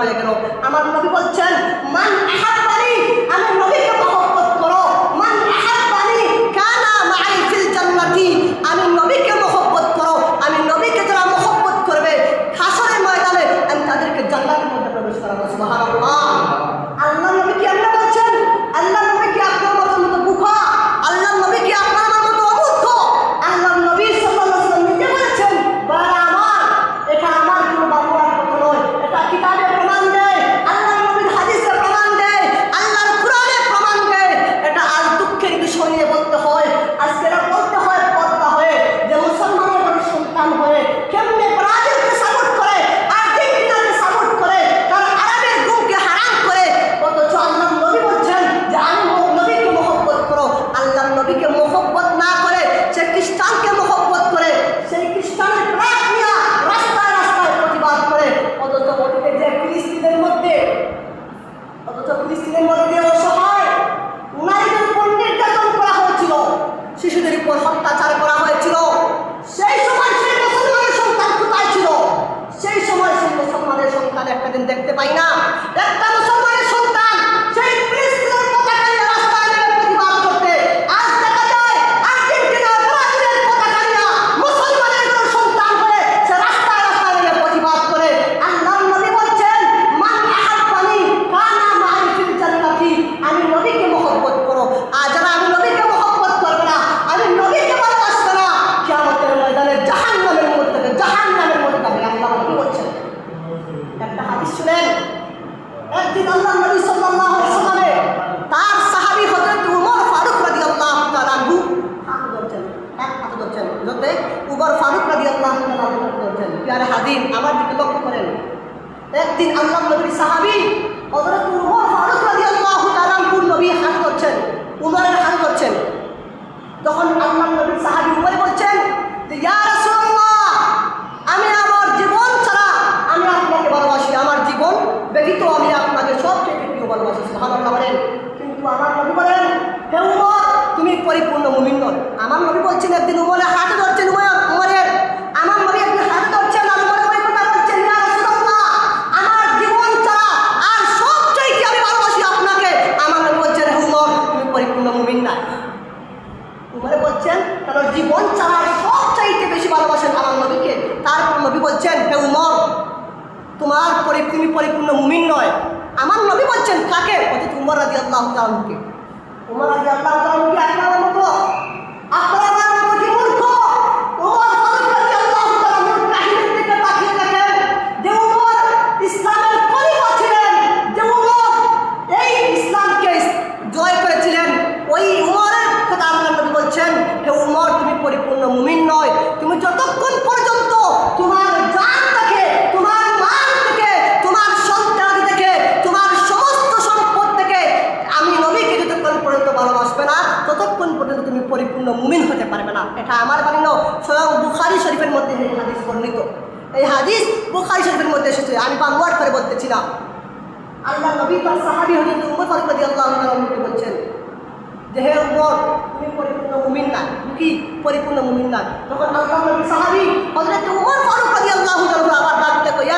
হয়ে গেল। আমার নবী বলছেন, মান আহাব্বানি, আমি নবীকে মহব্বত করো, মান আহাব্বানি কানা মাই ফিল জান্নাতি, আমি নবীকে মহব্বত করো, আমি নবীকে যারা মহব্বত করবে হাসরের ময়দানে আমি তাদেরকে জান্নাতের মধ্যে প্রবেশ করাবো। সুবহানাল্লাহ। আল্লাহ নবী কি আল্লাহ বলছেন? আল্লাহ নবী কি আপনার মতো বুকা? আল্লাহ নবী কি আপনার মতো অবুদ্ধ? আল্লাহ নবী সাল্লাল্লাহু আলাইহি ওয়াসাল্লাম নিজে বলেছেন, বারা আমার, এটা আমার কোনো বানোয়ার কথা নয়, এটা কিতাবে প্রমাণ দেয়, আল্লাহর নবীর হাদিসে প্রমাণ দেয়, আল্লাহর কোরআনে প্রমাণ দেয়। এটা আজ দুঃখের বিষয় নিয়ে বলতে হয়, আজকে এটা বলতে হয় পর্দা হয়ে, যে মুসলমানের ঘরে সন্তান হয়ে কেমনে ব্রাজিলকে সাপোর্ট করে, আর্জেন্টিনাকে সাপোর্ট করে, তার আরবের ঘুমকে হারাম করে, অথচ আল্লাহ নবী বলছেন যে আমি নবীকে মহব্বত করো। আল্লাহ নবীকে মহব্বত না করে সে খ্রিস্টানকে মহব্বত করে, সেই খ্রিস্টানের প্রাণ নিয়ে রাস্তায় রাস্তায় প্রতিবাদ করে। অথচ অতীতে যে ফিলিস্তিনের মধ্যে যে অসহায় নারীদের উপর নির্যাতন করা হয়েছিল, শিশুদের উপর অত্যাচার করা হয়েছিল, সেই সময় সেই মুসলমানের সন্তান কোথায় ছিল? সেই সময় সেই মুসলমানের সন্তান একটা দিন দেখতে পাই না। একটা মুসলমানের সন্তান সেই ফিলিস্তিনের পতাকা নিয়ে রাস্তায় নেমে প্রতিবাদ করতে, আজ দেখা যায় আর্জেন্টিনা ব্রাজিলের পতাকা নিয়ে মুসলমানের কোনো সন্তান হয়ে সে রাস্তায় রাস্তায় নেমে প্রতিবাদ করে। আল্লাহর নবী বলছেন, মান আহাব্বানি কানা মাই ফিল জান্নাতি, আমি নবীকে মহব্বত করো। আর যারা আমি নবীকে মহব্বত করবে না, আমি নবীকে ভালোবাসবে না, কিয়ামতের ময়দানে জাহান্নামের মধ্যে যাবে। আল্লাহ নবী বলছেন। একটা হাদিস শুনেন, একদিন আল্লাহ নবী সাল্লাল্লাহু আলাইহি ওয়াসাল্লাম তার সাহাবী হযরত উমর ফারুক রাদিয়াল্লাহু তাআলা আনহু হাত ধরছেন, যতে উমর ফারুক রাদিয়াল্লাহু তাআলা আনহু ধরছেন। প্রিয় হাদিস, আমার দিকে লক্ষ্য করেন। একদিন আল্লাহ নবীর সাহাবী হযরত উমর ফারুক রাদিয়াল্লাহু তাআলা আনহু নবী হাত ধরছেন, উমরের হাত ধরছেন। তখন আল্লাহ নবীর সাহাবী উমর বলছেন যে, ইয়া রাসূলুল্লাহ, আমি আমার জীবন ছাড়া আমি আপনাকে ভালোবাসি, আমার জীবন ব্যতীত আমি আপনাকে সবচেয়ে প্রিয় ভালোবাসি। সুবহানাল্লাহ বলেন। কিন্তু আমার নবী বলেন, হে উমর, তুমি পরিপূর্ণ মুমিন নন। আমার নবী বলছেন, একদিন উমরের হাতে ধরছেন, উমরের আমার নবী একদিন হাতে ধরছেন, আর উমর ওই কথা বলছেন, ইয়া রাসূলুল্লাহ, আমার জীবন ছাড়া আর সবচেয়ে আমি ভালোবাসি আপনাকে। আমার নবী বলছেন, হে উমর, তুমি পরিপূর্ণ মুমিন না। উমরে বলছেন, কারণ জীবন ছাড়া সবচাইতে বেশি ভালোবাসেন আমার নবীকে। তারপর নবী বলছেন, হে উমর, তুমি পরিপূর্ণ মুমিন নয়। আমার নবী বলছেন কাকে? অথচ উমর রাদিয়াল্লাহু তাআলা আনহুকে। উমর রাদিয়াল্লাহু তাআলা আনহু কি আপনার মতো কি মূর্খ? উমর ফারুক রাদিয়াল্লাহু তাআলা আনহুর কাহিনীর দিকে তাকিয়ে দেখেন, যে উমর ইসলামের খলিফা ছিলেন, যে উমর এই ইসলামকে জয় করেছিলেন, ওই উমরের কথা আল্লাহ নবী বলছেন, হে উমর, তুমি পরিপূর্ণ মুমিন নয়। তুমি যতক্ষণ পর্যন্ত তোমার জান থেকে, তোমার মাল থেকে, তোমার সন্তান থেকে, তোমার সমস্ত সম্পদ থেকে আমি নবীকে যতক্ষণ পর্যন্ত ভালোবাসবে না, ততক্ষণ পর্যন্ত তুমি পরিপূর্ণ মুমিন হতে পারবে না। এটা আমার বাণী নয়, স্বয়ং বুখারী শরীফের মধ্যে এই হাদিস বর্ণিত। এই হাদিস বুখারী শরীফের মধ্যে এসেছে, আমি বানোয়াট করে বলতেছি না। আল্লাহ নবী তার সাহাবী হযরত উমর ফারুক রাদিয়াল্লাহু তাআলা আনহুকে বলছেন যে, হে উমর, তুমি পরিপূর্ণ মুমিন না। কি পরিপূর্ণ মুমিন না? তখন আল্লাহ নবী সাহাবী হযরত উমর ফারুক রাদিয়াল্লাহু তাআলা আবার ডাকতে কই, ইয়া